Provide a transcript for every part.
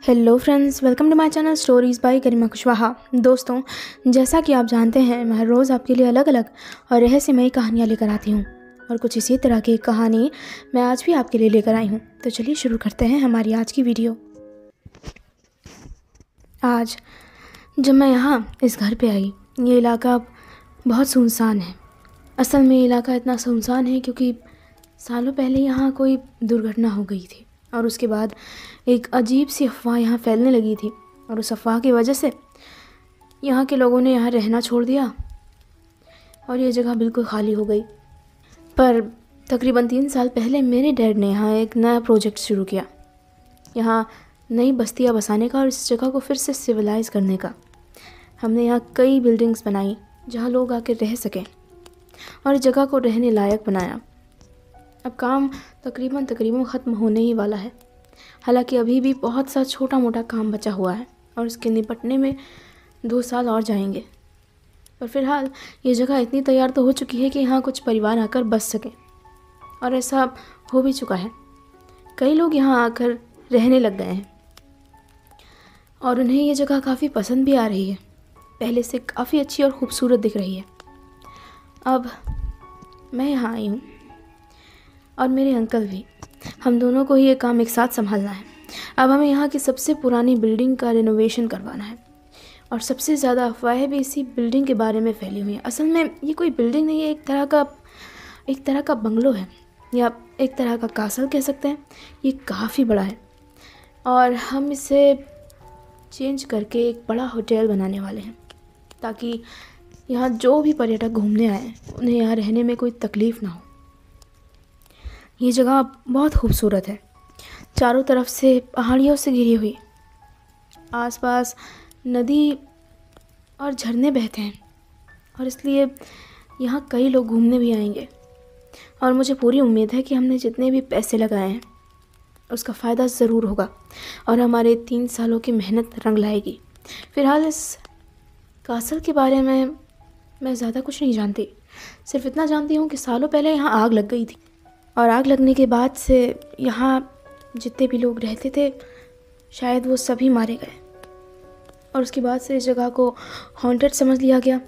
Hello friends, welcome to my channel stories by Garima Kushwaha. दोस्तों, जैसा कि आप जानते हैं, मैं हर रोज़ आपके लिए अलग अलग और रहस्यमयी कहानियाँ लेकर आती हूँ और कुछ इसी तरह की कहानी मैं आज भी आपके लिए लेकर आई हूँ। तो चलिए शुरू करते हैं हमारी आज की वीडियो। आज जब मैं यहाँ इस घर पे आई, ये इलाका बहुत सुनसान है। असल में ये इलाका इतना सुनसान है क्योंकि सालों पहले यहाँ कोई दुर्घटना हो गई थी और उसके बाद एक अजीब सी अफवाह यहाँ फैलने लगी थी और उस अफवाह की वजह से यहाँ के लोगों ने यहाँ रहना छोड़ दिया और ये जगह बिल्कुल खाली हो गई। पर तकरीबन 3 साल पहले मेरे डैड ने यहाँ एक नया प्रोजेक्ट शुरू किया, यहाँ नई बस्तियाँ बसाने का और इस जगह को फिर से सिविलाइज़ करने का। हमने यहाँ कई बिल्डिंग्स बनाई जहाँ लोग आके रह सकें और इस जगह को रहने लायक बनाया। अब काम तकरीबन ख़त्म होने ही वाला है। हालांकि अभी भी बहुत सा छोटा मोटा काम बचा हुआ है और इसके निपटने में 2 साल और जाएंगे। पर फिलहाल ये जगह इतनी तैयार तो हो चुकी है कि यहाँ कुछ परिवार आकर बस सकें और ऐसा हो भी चुका है। कई लोग यहाँ आकर रहने लग गए हैं और उन्हें ये जगह काफ़ी पसंद भी आ रही है। पहले से काफ़ी अच्छी और ख़ूबसूरत दिख रही है। अब मैं यहाँ आई हूँ और मेरे अंकल भी, हम दोनों को ही ये काम एक साथ संभालना है। अब हमें यहाँ की सबसे पुरानी बिल्डिंग का रिनोवेशन करवाना है और सबसे ज़्यादा अफवाहें भी इसी बिल्डिंग के बारे में फैली हुई हैं। असल में ये कोई बिल्डिंग नहीं है, एक तरह का बंगलो है या एक तरह का कासल कह सकते हैं। ये काफ़ी बड़ा है और हम इसे चेंज करके एक बड़ा होटल बनाने वाले हैं ताकि यहाँ जो भी पर्यटक घूमने आए उन्हें यहाँ रहने में कोई तकलीफ़ ना हो। ये जगह बहुत खूबसूरत है, चारों तरफ से पहाड़ियों से घिरी हुई, आसपास नदी और झरने बहते हैं और इसलिए यहाँ कई लोग घूमने भी आएंगे और मुझे पूरी उम्मीद है कि हमने जितने भी पैसे लगाए हैं उसका फ़ायदा ज़रूर होगा और हमारे 3 सालों की मेहनत रंग लाएगी। फ़िलहाल इस कासल के बारे में मैं ज़्यादा कुछ नहीं जानती, सिर्फ इतना जानती हूँ कि सालों पहले यहाँ आग लग गई थी और आग लगने के बाद से यहाँ जितने भी लोग रहते थे शायद वो सभी मारे गए और उसके बाद से इस जगह को हॉन्टेड समझ लिया गया।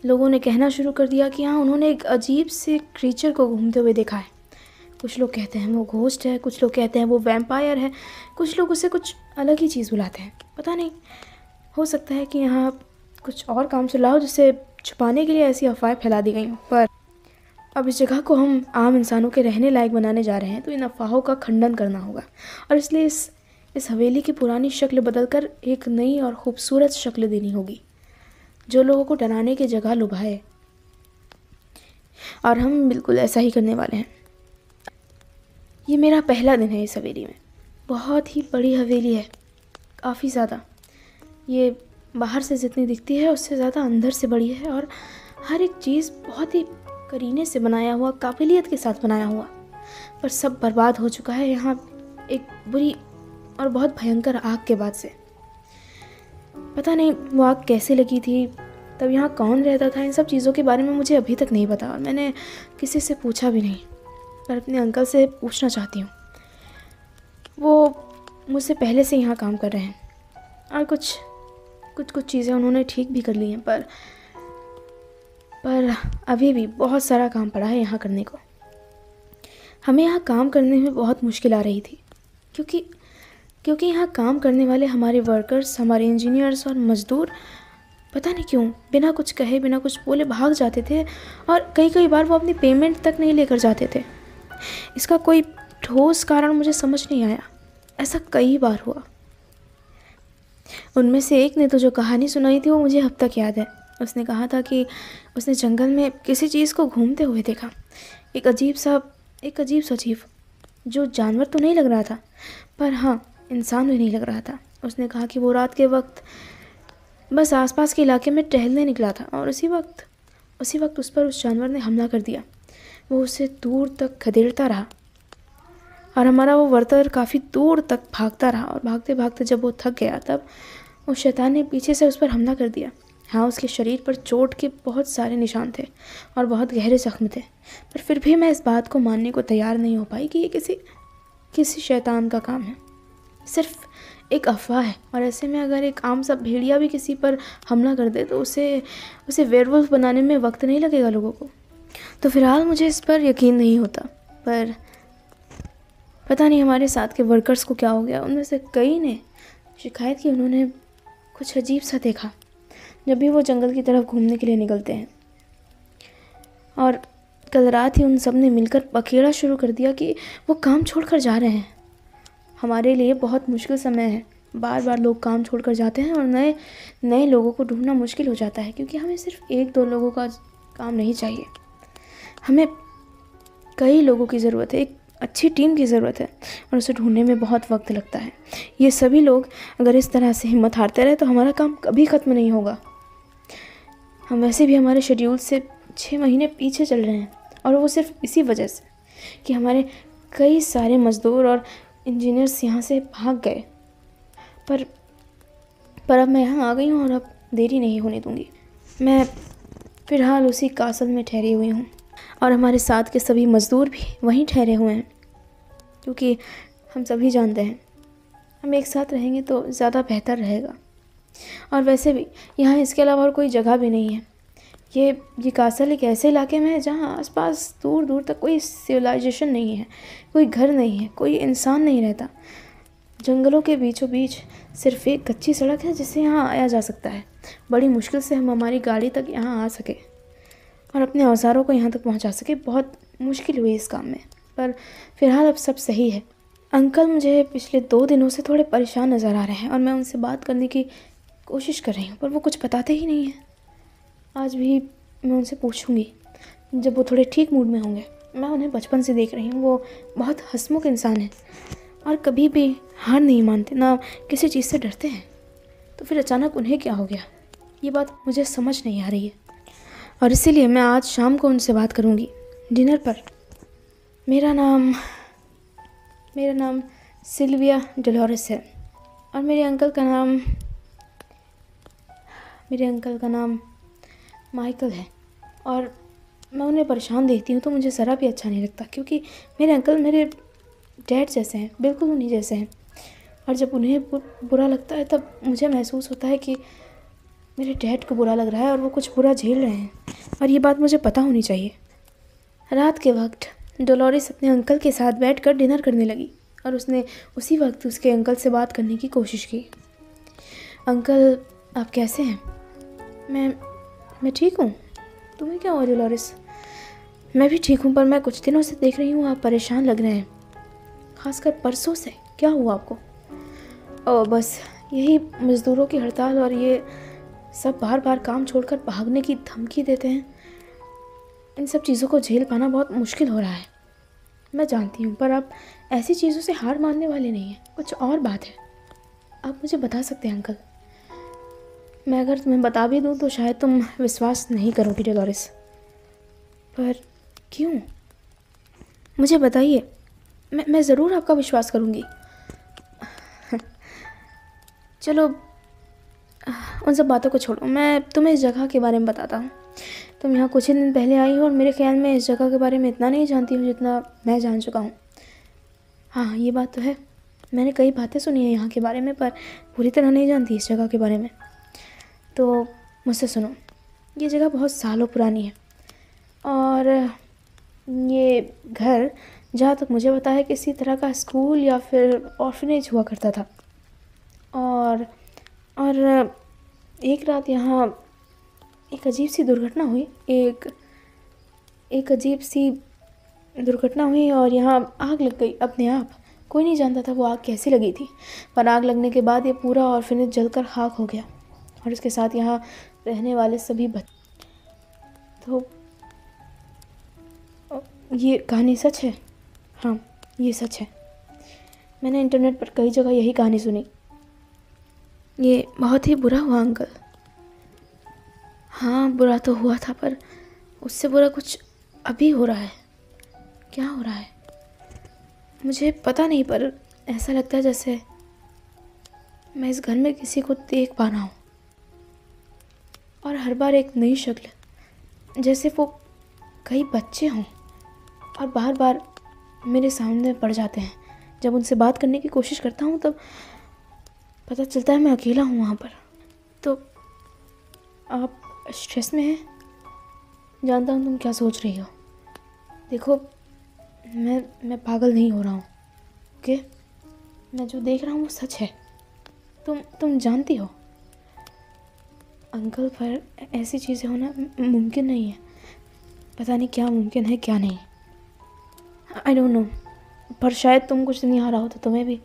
लोगों ने कहना शुरू कर दिया कि हाँ, उन्होंने एक अजीब से क्रीचर को घूमते हुए देखा है। कुछ लोग कहते हैं वो घोस्ट है, कुछ लोग कहते हैं वो वैम्पायर है, कुछ लोग उसे कुछ अलग ही चीज़ बुलाते हैं। पता नहीं, हो सकता है कि यहाँ कुछ और काम चला हो जिसे छुपाने के लिए ऐसी अफवाहें फैला दी गई हों। पर अब इस जगह को हम आम इंसानों के रहने लायक बनाने जा रहे हैं तो इन अफवाहों का खंडन करना होगा और इसलिए इस हवेली की पुरानी शक्ल बदलकर एक नई और ख़ूबसूरत शक्ल देनी होगी जो लोगों को डराने की जगह लुभाए। और हम बिल्कुल ऐसा ही करने वाले हैं। ये मेरा पहला दिन है इस हवेली में। बहुत ही बड़ी हवेली है, काफ़ी ज़्यादा। ये बाहर से जितनी दिखती है उससे ज़्यादा अंदर से बड़ी है और हर एक चीज़ बहुत ही करीने से बनाया हुआ, काबिलियत के साथ बनाया हुआ, पर सब बर्बाद हो चुका है यहाँ एक बुरी और बहुत भयंकर आग के बाद से। पता नहीं वो आग कैसे लगी थी, तब यहाँ कौन रहता था, इन सब चीज़ों के बारे में मुझे अभी तक नहीं पता और मैंने किसी से पूछा भी नहीं, पर अपने अंकल से पूछना चाहती हूँ। वो मुझसे पहले से यहाँ काम कर रहे हैं और कुछ चीज़ें उन्होंने ठीक भी कर ली हैं, पर अभी भी बहुत सारा काम पड़ा है यहाँ करने को। हमें यहाँ काम करने में बहुत मुश्किल आ रही थी क्योंकि यहाँ काम करने वाले हमारे वर्कर्स, हमारे इंजीनियर्स और मज़दूर पता नहीं क्यों बिना कुछ कहे, बिना कुछ बोले भाग जाते थे और कई बार वो अपनी पेमेंट तक नहीं लेकर जाते थे। इसका कोई ठोस कारण मुझे समझ नहीं आया। ऐसा कई बार हुआ। उनमें से एक ने तो जो कहानी सुनाई थी वो मुझे अब तक याद है। उसने कहा था कि उसने जंगल में किसी चीज़ को घूमते हुए देखा, एक अजीब सा जीव जो जानवर तो नहीं लग रहा था पर हाँ, इंसान भी नहीं लग रहा था। उसने कहा कि वो रात के वक्त बस आसपास के इलाके में टहलने निकला था और उसी वक्त उस पर उस जानवर ने हमला कर दिया। वो उसे दूर तक खदेड़ता रहा और हमारा वो वर्कर काफ़ी दूर तक भागता रहा और भागते भागते जब वो थक गया तब उस शैतान ने पीछे से उस पर हमला कर दिया। हाँ, उसके शरीर पर चोट के बहुत सारे निशान थे और बहुत गहरे जख्म थे, पर फिर भी मैं इस बात को मानने को तैयार नहीं हो पाई कि ये किसी शैतान का काम है। सिर्फ एक अफवाह है। और ऐसे में अगर एक आम सा भेड़िया भी किसी पर हमला कर दे तो उसे वेयरवुल्फ बनाने में वक्त नहीं लगेगा लोगों को। तो फ़िलहाल मुझे इस पर यकीन नहीं होता, पर पता नहीं हमारे साथ के वर्कर्स को क्या हो गया। उनमें से कई ने शिकायत की उन्होंने कुछ अजीब सा देखा जब भी वो जंगल की तरफ घूमने के लिए निकलते हैं। और कल रात ही उन सब ने मिलकर पखेड़ा शुरू कर दिया कि वो काम छोड़कर जा रहे हैं। हमारे लिए बहुत मुश्किल समय है, बार बार लोग काम छोड़कर जाते हैं और नए नए लोगों को ढूंढना मुश्किल हो जाता है, क्योंकि हमें सिर्फ 1-2 लोगों का काम नहीं चाहिए, हमें कई लोगों की ज़रूरत है, एक अच्छी टीम की ज़रूरत है, और उसे ढूंढने में बहुत वक्त लगता है। ये सभी लोग अगर इस तरह से हिम्मत हारते रहे तो हमारा काम कभी ख़त्म नहीं होगा। हम वैसे भी हमारे शेड्यूल से 6 महीने पीछे चल रहे हैं, और वो सिर्फ इसी वजह से कि हमारे कई सारे मज़दूर और इंजीनियर्स यहाँ से भाग गए। पर अब मैं यहाँ आ गई हूँ और अब देरी नहीं होने दूँगी। मैं फ़िलहाल उसी कासल में ठहरी हुई हूँ, और हमारे साथ के सभी मज़दूर भी वहीं ठहरे हुए हैं, क्योंकि हम सभी जानते हैं हम एक साथ रहेंगे तो ज़्यादा बेहतर रहेगा। और वैसे भी यहाँ इसके अलावा और कोई जगह भी नहीं है। ये कासल एक ऐसे इलाके में है जहाँ आसपास दूर दूर तक कोई सिविलाइजेशन नहीं है, कोई घर नहीं है, कोई इंसान नहीं रहता। जंगलों के बीचों बीच सिर्फ एक कच्ची सड़क है जिससे यहाँ आया जा सकता है। बड़ी मुश्किल से हम हमारी गाड़ी तक यहाँ आ सके और अपने औजारों को यहाँ तक पहुँचा सके। बहुत मुश्किल हुई इस काम में, पर फिलहाल अब सब सही है। अंकल मुझे पिछले 2 दिनों से थोड़े परेशान नज़र आ रहे हैं और मैं उनसे बात करने की कोशिश कर रही हूँ, पर वो कुछ बताते ही नहीं हैं। आज भी मैं उनसे पूछूंगी जब वो थोड़े ठीक मूड में होंगे। मैं उन्हें बचपन से देख रही हूँ, वो बहुत हंसमुख इंसान है और कभी भी हार नहीं मानते, ना किसी चीज़ से डरते हैं। तो फिर अचानक उन्हें क्या हो गया, ये बात मुझे समझ नहीं आ रही है, और इसीलिए मैं आज शाम को उनसे बात करूँगी डिनर पर। मेरा नाम सिल्विया डोलोरेस है, और मेरे अंकल का नाम माइकल है। और मैं उन्हें परेशान देखती हूँ तो मुझे ज़रा भी अच्छा नहीं लगता, क्योंकि मेरे अंकल मेरे डैड जैसे हैं, बिल्कुल उन्हीं जैसे हैं। और जब उन्हें बुरा लगता है तब मुझे महसूस होता है कि मेरे डैड को बुरा लग रहा है और वो कुछ बुरा झेल रहे हैं, और ये बात मुझे पता होनी चाहिए। रात के वक्त डोलोरेस अपने अंकल के साथ बैठकर डिनर करने लगी, और उसने उसी वक्त उसके अंकल से बात करने की कोशिश की। अंकल, आप कैसे हैं? मैं ठीक हूँ। तुम्हें क्या हुआ डोलोरेस? मैं भी ठीक हूँ, पर मैं कुछ दिनों से देख रही हूँ आप परेशान लग रहे हैं, खासकर परसों से। क्या हुआ आपको? ओह, बस यही मज़दूरों की हड़ताल, और ये सब बार बार काम छोड़कर भागने की धमकी देते हैं। इन सब चीज़ों को झेल पाना बहुत मुश्किल हो रहा है। मैं जानती हूँ, पर आप ऐसी चीज़ों से हार मानने वाले नहीं हैं, कुछ और बात है। आप मुझे बता सकते हैं अंकल? मैं अगर तुम्हें बता भी दूँ तो शायद तुम विश्वास नहीं करोगे डोलोरेस। पर क्यों? मुझे बताइए, मैं ज़रूर आपका विश्वास करूँगी। चलो उन सब बातों को छोड़ो, मैं तुम्हें इस जगह के बारे में बताता हूँ। तुम यहाँ कुछ ही दिन पहले आई हो और मेरे ख्याल में इस जगह के बारे में इतना नहीं जानती हो जितना मैं जान चुका हूँ। हाँ, ये बात तो है, मैंने कई बातें सुनी हैं यहाँ के बारे में, पर पूरी तरह नहीं जानती इस जगह के बारे में। तो मुझसे सुनो, ये जगह बहुत सालों पुरानी है, और ये घर जहाँ तक मुझे पता है किसी तरह का स्कूल या फिर ऑर्फनेज हुआ करता था। और एक रात यहाँ एक अजीब सी दुर्घटना हुई, एक अजीब सी दुर्घटना हुई और यहाँ आग लग गई अपने आप। कोई नहीं जानता था वो आग कैसे लगी थी, पर आग लगने के बाद ये पूरा ऑर्फनेज जलकर खाक हो गया, और इसके साथ यहाँ रहने वाले सभी तो ये कहानी सच है? हाँ, ये सच है। मैंने इंटरनेट पर कई जगह यही कहानी सुनी। ये बहुत ही बुरा हुआ अंकल। हाँ, बुरा तो हुआ था, पर उससे बुरा कुछ अभी हो रहा है। क्या हो रहा है मुझे पता नहीं, पर ऐसा लगता है जैसे मैं इस घर में किसी को देख पा रहा हूँ, और हर बार एक नई शक्ल, जैसे वो कई बच्चे हों और बार बार मेरे सामने पड़ जाते हैं, जब उनसे बात करने की कोशिश करता हूँ तब पता चलता है मैं अकेला हूँ वहाँ पर। तो आप स्ट्रेस में हैं, जानता हूँ तुम क्या सोच रही हो। देखो मैं पागल नहीं हो रहा हूँ, ओके। मैं जो देख रहा हूँ वो सच है। तुम जानती हो अंकल, पर ऐसी चीज़ें होना मुमकिन नहीं है। पता नहीं क्या मुमकिन है क्या नहीं, आई डोंट नो। पर शायद तुम कुछ नहीं आ रहा हो तो तुम्हें भी,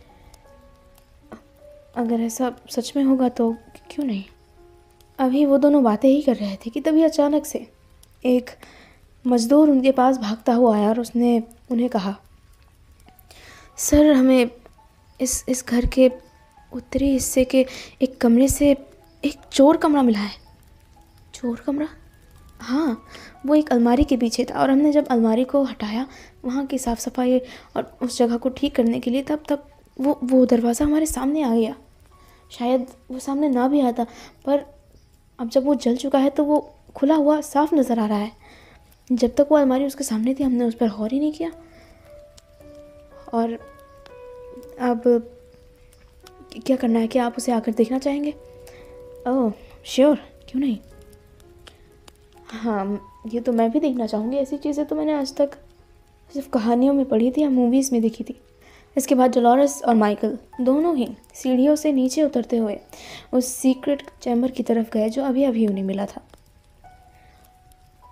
अगर ऐसा सच में होगा तो क्यों नहीं। अभी वो दोनों बातें ही कर रहे थे कि तभी अचानक से एक मज़दूर उनके पास भागता हुआ आया और उसने उन्हें कहा, सर हमें इस घर के उत्तरी हिस्से के एक कमरे से एक चोर कमरा मिला है। चोर कमरा? हाँ, वो एक अलमारी के पीछे था और हमने जब अलमारी को हटाया, वहाँ की साफ़ सफाई और उस जगह को ठीक करने के लिए, तब वो दरवाज़ा हमारे सामने आ गया। शायद वो सामने ना भी आता, पर अब जब वो जल चुका है तो वो खुला हुआ साफ नज़र आ रहा है। जब तक वो अलमारी उसके सामने थी हमने उस पर गौर ही नहीं किया। और अब क्या करना है, क्या आप उसे आकर देखना चाहेंगे? ओह श्योर, क्यों नहीं। हाँ, ये तो मैं भी देखना चाहूँगी। ऐसी चीज़ें तो मैंने आज तक सिर्फ कहानियों में पढ़ी थी या मूवीज़ में देखी थी। इसके बाद डोलोरेस और माइकल दोनों ही सीढ़ियों से नीचे उतरते हुए उस सीक्रेट चैम्बर की तरफ गए जो अभी अभी उन्हें मिला था।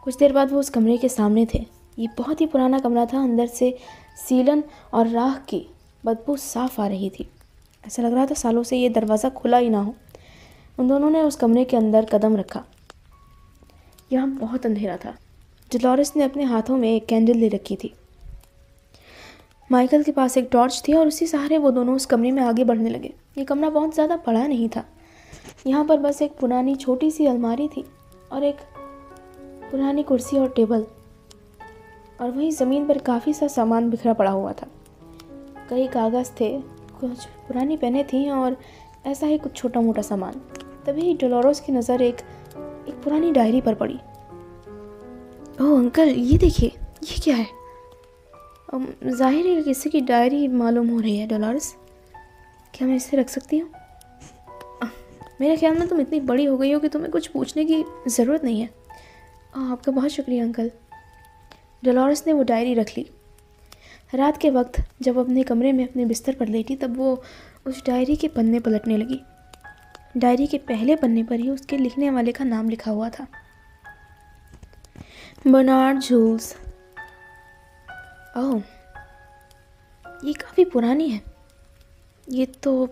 कुछ देर बाद वो उस कमरे के सामने थे। ये बहुत ही पुराना कमरा था। अंदर से सीलन और राख की बदबू साफ आ रही थी। ऐसा लग रहा था सालों से ये दरवाज़ा खुला ही ना हो। उन दोनों ने उस कमरे के अंदर कदम रखा। यहाँ बहुत अंधेरा था। डोलोरेस ने अपने हाथों में एक कैंडल ले रखी थी। माइकल के पास एक टॉर्च थी और उसी सहारे वो दोनों उस कमरे में आगे बढ़ने लगे। ये कमरा बहुत ज़्यादा बड़ा नहीं था। यहाँ पर बस एक पुरानी छोटी सी अलमारी थी और एक पुरानी कुर्सी और टेबल, और वहीं ज़मीन पर काफ़ी सा सामान बिखरा पड़ा हुआ था। कई कागज़ थे, कुछ पुरानी पेनें थीं और ऐसा ही कुछ छोटा मोटा सामान। तभी डोलोरेस की नज़र एक पुरानी डायरी पर पड़ी। ओह अंकल, ये देखिए, ये क्या है? जाहिर है किसी की डायरी मालूम हो रही है। डोलोरेस, क्या मैं इसे रख सकती हूँ? मेरे ख्याल में तुम इतनी बड़ी हो गई हो कि तुम्हें कुछ पूछने की ज़रूरत नहीं है। आपका बहुत शुक्रिया अंकल। डोलोरेस ने वो डायरी रख ली। रात के वक्त जब अपने कमरे में अपने बिस्तर पर लेटी तब वो उस डायरी के पन्ने पलटने लगी। डायरी के पहले पन्ने पर ही उसके लिखने वाले का नाम लिखा हुआ था, बर्नार्ड जूल्स। ओह, ये काफ़ी पुरानी है। ये तो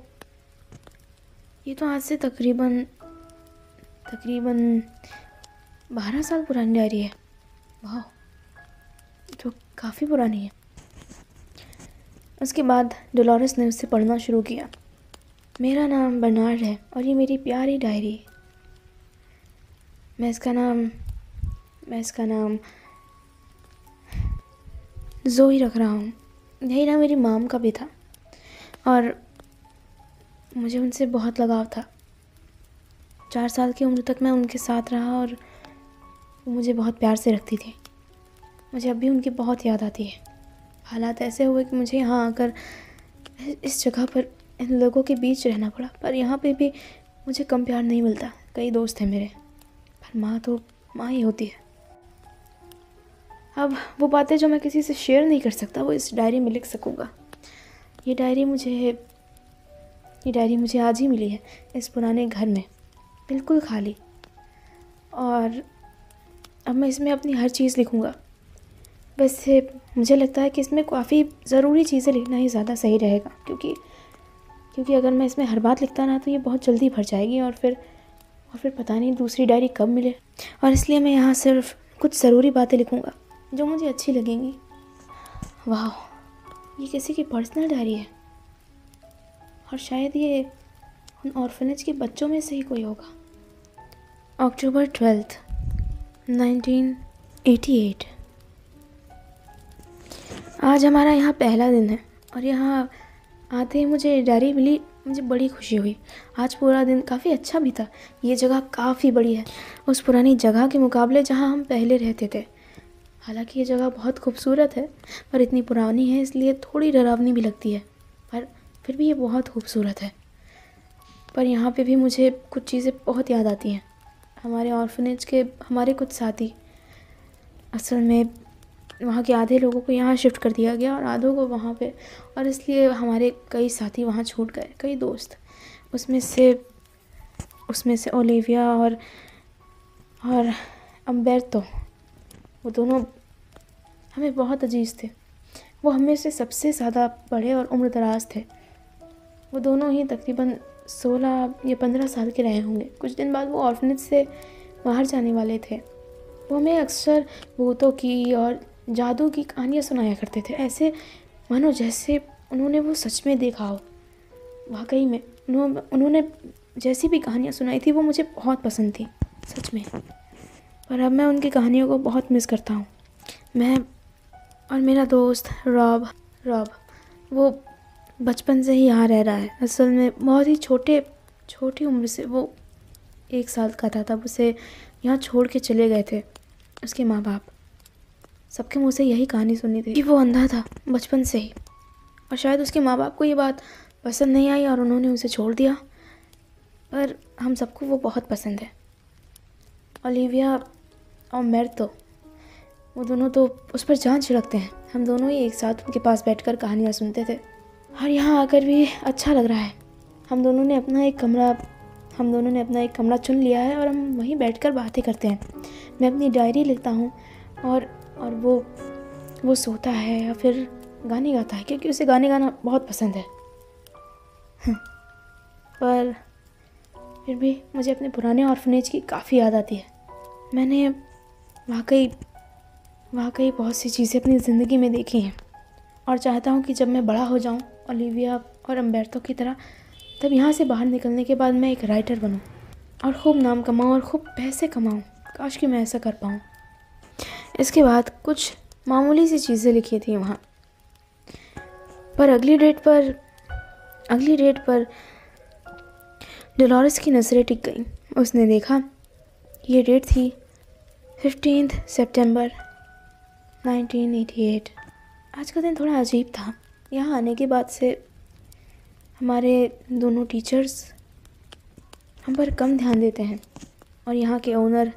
आज से तकरीबन 12 साल पुरानी डायरी है। वाह, तो काफ़ी पुरानी है। उसके बाद डोलोरेस ने उससे पढ़ना शुरू किया। मेरा नाम बर्नार्ड है और ये मेरी प्यारी डायरी है। मैं इसका नाम ज़ोई रख रहा हूँ। यही नाम मेरी माम का भी था और मुझे उनसे बहुत लगाव था। 4 साल की उम्र तक मैं उनके साथ रहा और वो मुझे बहुत प्यार से रखती थी। मुझे अब भी उनकी बहुत याद आती है। हालात ऐसे हुए कि मुझे यहाँ आकर इस जगह पर इन लोगों के बीच रहना पड़ा, पर यहाँ पे भी मुझे कम प्यार नहीं मिलता। कई दोस्त हैं मेरे, पर माँ तो माँ ही होती है। अब वो बातें जो मैं किसी से शेयर नहीं कर सकता वो इस डायरी में लिख सकूँगा। ये डायरी मुझे आज ही मिली है, इस पुराने घर में, बिल्कुल खाली। और अब मैं इसमें अपनी हर चीज़ लिखूँगा। वैसे मुझे लगता है कि इसमें काफ़ी ज़रूरी चीज़ें लिखना ही ज़्यादा सही रहेगा, क्योंकि अगर मैं इसमें हर बात लिखता ना तो ये बहुत जल्दी भर जाएगी और फिर पता नहीं दूसरी डायरी कब मिले। और इसलिए मैं यहाँ सिर्फ कुछ ज़रूरी बातें लिखूँगा जो मुझे अच्छी लगेंगी। वाह, ये किसी की पर्सनल डायरी है और शायद ये उन ऑर्फनेज के बच्चों में से ही कोई होगा। अक्टूबर 12, 1988। आज हमारा यहाँ पहला दिन है और यहाँ आते ही मुझे डायरी मिली। मुझे बड़ी खुशी हुई। आज पूरा दिन काफ़ी अच्छा भी था। ये जगह काफ़ी बड़ी है उस पुरानी जगह के मुकाबले जहाँ हम पहले रहते थे। हालांकि ये जगह बहुत खूबसूरत है पर इतनी पुरानी है इसलिए थोड़ी डरावनी भी लगती है। फिर भी ये बहुत खूबसूरत है। पर यहाँ पे भी मुझे कुछ चीज़ें बहुत याद आती हैं। हमारे ऑर्फनेज के हमारे कुछ साथी, असल में वहाँ के आधे लोगों को यहाँ शिफ्ट कर दिया गया और आधों को वहाँ पे, और इसलिए हमारे कई साथी वहाँ छूट गए, कई दोस्त। उसमें से ओलिविया और अम्बेर्तो, वो दोनों हमें बहुत अजीज़ थे। वो हमें से सबसे ज़्यादा बड़े और उम्रदराज थे। वो दोनों ही तकरीबन 16 या 15 साल के रहे होंगे। कुछ दिन बाद वो ऑर्फनेज से बाहर जाने वाले थे। वो हमें अक्सर भूतों की और जादू की कहानियाँ सुनाया करते थे, ऐसे मानो जैसे उन्होंने वो सच में देखा हो। वाकई में उन्होंने जैसी भी कहानियाँ सुनाई थी वो मुझे बहुत पसंद थी, सच में। पर अब मैं उनकी कहानियों को बहुत मिस करता हूँ। मैं और मेरा दोस्त रॉब, वो बचपन से ही यहाँ रह रहा है। असल में बहुत ही छोटी उम्र से, वो 1 साल का था तब उसे यहाँ छोड़ के चले गए थे उसके माँ बाप। सबके मुँह से यही कहानी सुनी थी कि वो अंधा था बचपन से ही, और शायद उसके माँ बाप को ये बात पसंद नहीं आई और उन्होंने उसे छोड़ दिया। पर हम सबको वो बहुत पसंद है। ओलिविया और मेर्तो, वो दोनों तो उस पर जान छिड़कते हैं। हम दोनों ही एक साथ उनके पास बैठकर कहानियाँ सुनते थे, और यहाँ आकर भी अच्छा लग रहा है। हम दोनों ने अपना एक कमरा चुन लिया है और हम वहीं बैठकर बातें करते हैं। मैं अपनी डायरी लिखता हूँ और वो सोता है या फिर गाने गाता है, क्योंकि उसे गाने गाना बहुत पसंद है। पर फिर भी मुझे अपने पुराने ऑर्फनेज की काफ़ी याद आती है। मैंने वाकई बहुत सी चीज़ें अपनी ज़िंदगी में देखी हैं, और चाहता हूँ कि जब मैं बड़ा हो जाऊँ ओलिविया और अम्बेर्तो की तरह, तब यहाँ से बाहर निकलने के बाद मैं एक राइटर बनूँ और खूब नाम कमाऊँ और खूब पैसे कमाऊँ। काश कि मैं ऐसा कर पाऊँ। इसके बाद कुछ मामूली सी चीज़ें लिखी थी वहाँ, पर अगली डेट पर डोलोरेस की नज़रें टिक गई। उसने देखा ये डेट थी 15 सितंबर 1988। आज का दिन थोड़ा अजीब था। यहाँ आने के बाद से हमारे दोनों टीचर्स हम पर कम ध्यान देते हैं, और यहाँ के ओनर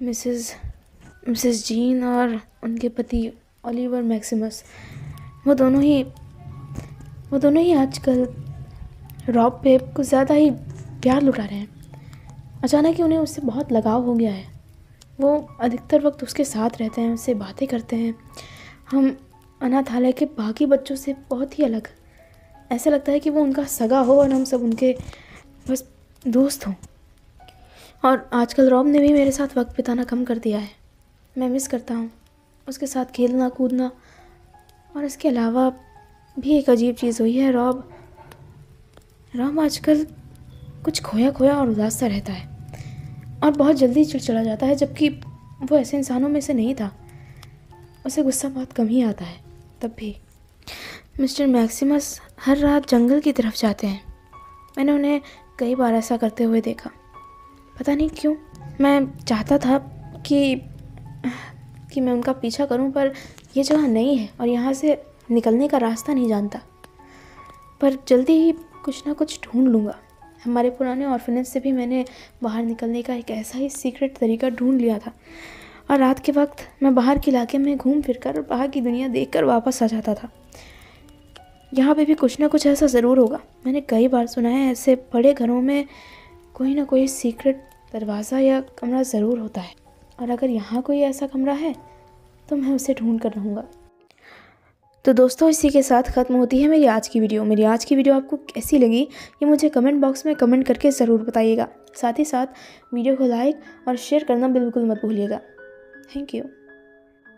मिसेस जीन और उनके पति ओलिवर मैक्सिमस, वो दोनों ही आजकल रॉब पे कुछ ज़्यादा ही प्यार लुटा रहे हैं। अचानक ही उन्हें उससे बहुत लगाव हो गया है। वो अधिकतर वक्त उसके साथ रहते हैं, उससे बातें करते हैं। हम अनाथालय के बाकी बच्चों से बहुत ही अलग, ऐसा लगता है कि वो उनका सगा हो और हम सब उनके बस दोस्त हों। और आजकल रॉब ने भी मेरे साथ वक्त बिताना कम कर दिया है। मैं मिस करता हूँ उसके साथ खेलना कूदना। और इसके अलावा भी एक अजीब चीज़ हुई है। रॉब आजकल कुछ खोया और उदास सा रहता है, और बहुत जल्दी चिड़चिड़ा जाता है, जबकि वो ऐसे इंसानों में से नहीं था। उसे गुस्सा बहुत कम ही आता है। तब भी मिस्टर मैक्सिमस हर रात जंगल की तरफ जाते हैं। मैंने उन्हें कई बार ऐसा करते हुए देखा। पता नहीं क्यों मैं चाहता था कि मैं उनका पीछा करूं, पर यह जगह नई है और यहाँ से निकलने का रास्ता नहीं जानता। पर जल्दी ही कुछ ना कुछ ढूंढ लूँगा। हमारे पुराने ऑर्फनेज से भी मैंने बाहर निकलने का एक ऐसा ही सीक्रेट तरीका ढूंढ लिया था, और रात के वक्त मैं बाहर के इलाके में घूम फिर कर और बाहर की दुनिया देखकर वापस आ जाता था। यहाँ पे भी कुछ ना कुछ ऐसा ज़रूर होगा। मैंने कई बार सुना है ऐसे बड़े घरों में कोई ना कोई सीक्रेट दरवाज़ा या कमरा ज़रूर होता है, और अगर यहाँ कोई ऐसा कमरा है तो मैं उसे ढूंढ कर रहूँगा। तो दोस्तों, इसी के साथ ख़त्म होती है मेरी आज की वीडियो। आपको कैसी लगी ये मुझे कमेंट बॉक्स में कमेंट करके ज़रूर बताइएगा। साथ ही साथ वीडियो को लाइक और शेयर करना बिल्कुल मत भूलिएगा। Thank you.